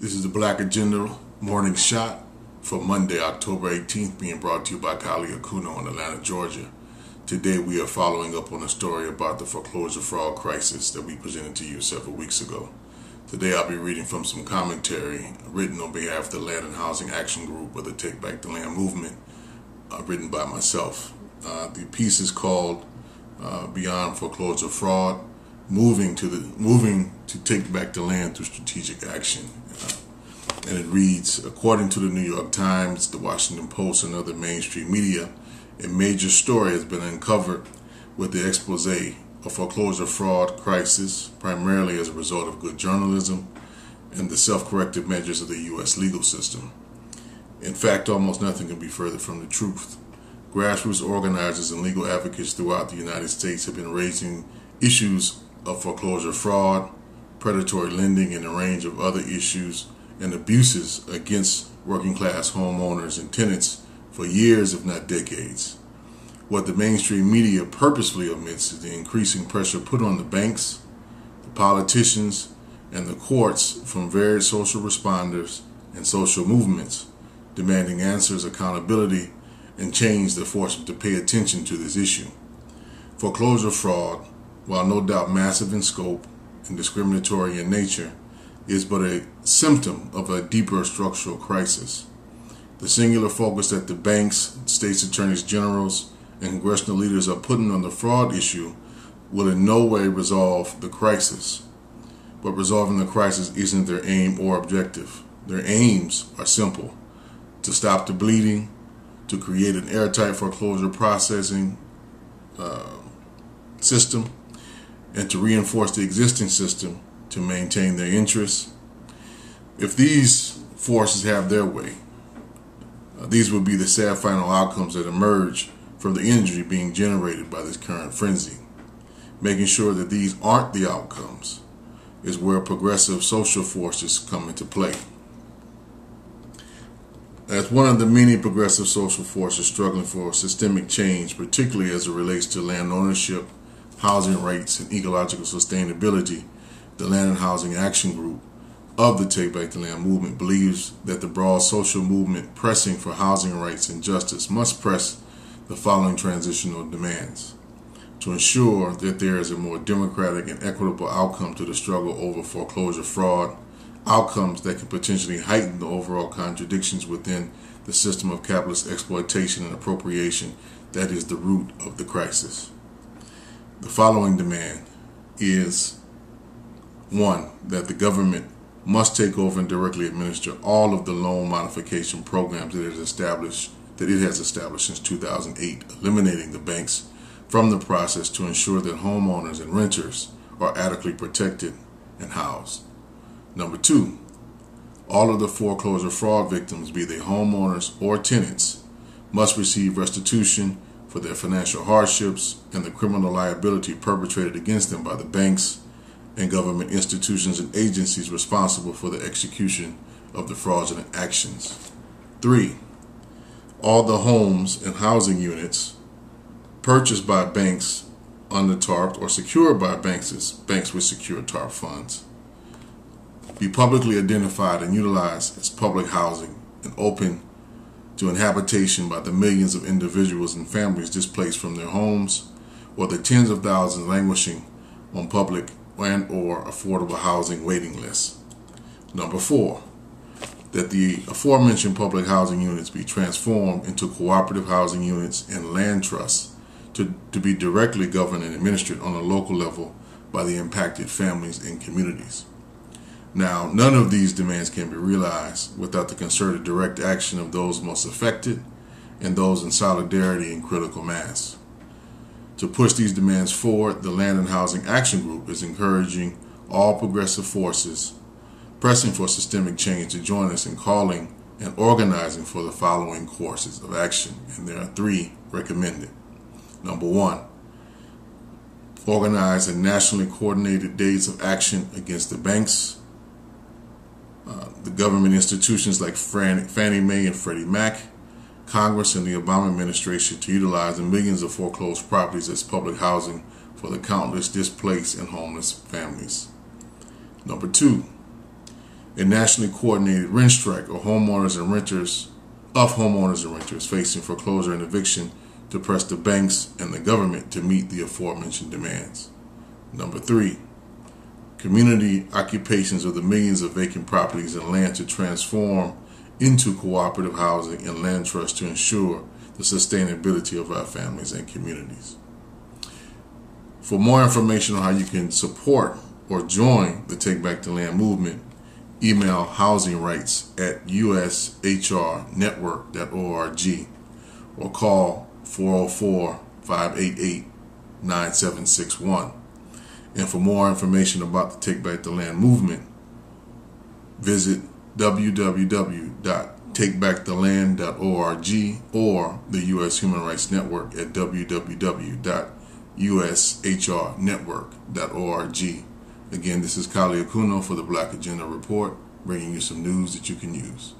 This is the Black Agenda Morning Shot for Monday, October 18th, being brought to you by colleague Akuno in Atlanta, Georgia. Today we are following up on a story about the foreclosure fraud crisis that we presented to you several weeks ago. Today I'll be reading from some commentary written on behalf of the Land and Housing Action Group of the Take Back the Land movement, written by myself. The piece is called Beyond Foreclosure Fraud, Moving to Take Back the Land Through Strategic Action. And it reads, according to the New York Times, the Washington Post, and other mainstream media, a major story has been uncovered with the expose of foreclosure fraud crisis, primarily as a result of good journalism and the self-corrective measures of the U.S. legal system. In fact, almost nothing can be further from the truth. Grassroots organizers and legal advocates throughout the United States have been raising issues of foreclosure fraud, predatory lending, and a range of other issues and abuses against working class homeowners and tenants for years, if not decades. What the mainstream media purposefully omits is the increasing pressure put on the banks, the politicians, and the courts from various social responders and social movements demanding answers, accountability, and change that force them to pay attention to this issue. Foreclosure fraud, while no doubt massive in scope and discriminatory in nature, is but a symptom of a deeper structural crisis. The singular focus that the banks, states attorneys generals, and congressional leaders are putting on the fraud issue will in no way resolve the crisis. But resolving the crisis isn't their aim or objective. Their aims are simple: to stop the bleeding, to create an airtight foreclosure processing system, and to reinforce the existing system to maintain their interests. If these forces have their way, these would be the sad final outcomes that emerge from the energy being generated by this current frenzy. Making sure that these aren't the outcomes is where progressive social forces come into play. As one of the many progressive social forces struggling for systemic change, particularly as it relates to land ownership, housing rates, and ecological sustainability, the Land and Housing Action Group of the Take Back the Land movement believes that the broad social movement pressing for housing rights and justice must press the following transitional demands to ensure that there is a more democratic and equitable outcome to the struggle over foreclosure fraud, outcomes that can potentially heighten the overall contradictions within the system of capitalist exploitation and appropriation that is the root of the crisis. The following demand is: 1. That the government must take over and directly administer all of the loan modification programs that it has established since 2008, eliminating the banks from the process to ensure that homeowners and renters are adequately protected and housed. Number 2, all of the foreclosure fraud victims, be they homeowners or tenants, must receive restitution for their financial hardships and the criminal liability perpetrated against them by the banks and government institutions and agencies responsible for the execution of the fraudulent actions. 3, all the homes and housing units purchased by banks under TARP or secured by banks with secure TARP funds be publicly identified and utilized as public housing and open to inhabitation by the millions of individuals and families displaced from their homes, or the tens of thousands languishing on public and or affordable housing waiting lists. Number 4, that the aforementioned public housing units be transformed into cooperative housing units and land trusts to be directly governed and administered on a local level by the impacted families and communities. Now, none of these demands can be realized without the concerted direct action of those most affected and those in solidarity and critical mass. To push these demands forward, the Land and Housing Action Group is encouraging all progressive forces pressing for systemic change to join us in calling and organizing for the following courses of action, and there are 3 recommended. Number 1, organize a nationally coordinated days of action against the banks, the government institutions like Fannie Mae and Freddie Mac, Congress, and the Obama administration to utilize the millions of foreclosed properties as public housing for the countless displaced and homeless families. Number 2, a nationally coordinated rent strike of homeowners and renters facing foreclosure and eviction to press the banks and the government to meet the aforementioned demands. Number 3, community occupations of the millions of vacant properties and land to transform into cooperative housing and land trusts to ensure the sustainability of our families and communities. For more information on how you can support or join the Take Back the Land movement, email housingrights@ushrnetwork.org or call 404-588-9761. And for more information about the Take Back the Land movement, visit www.takebacktheland.org or the U.S. Human Rights Network at www.ushrnetwork.org. Again, this is Akuno for the Black Agenda Report, bringing you some news that you can use.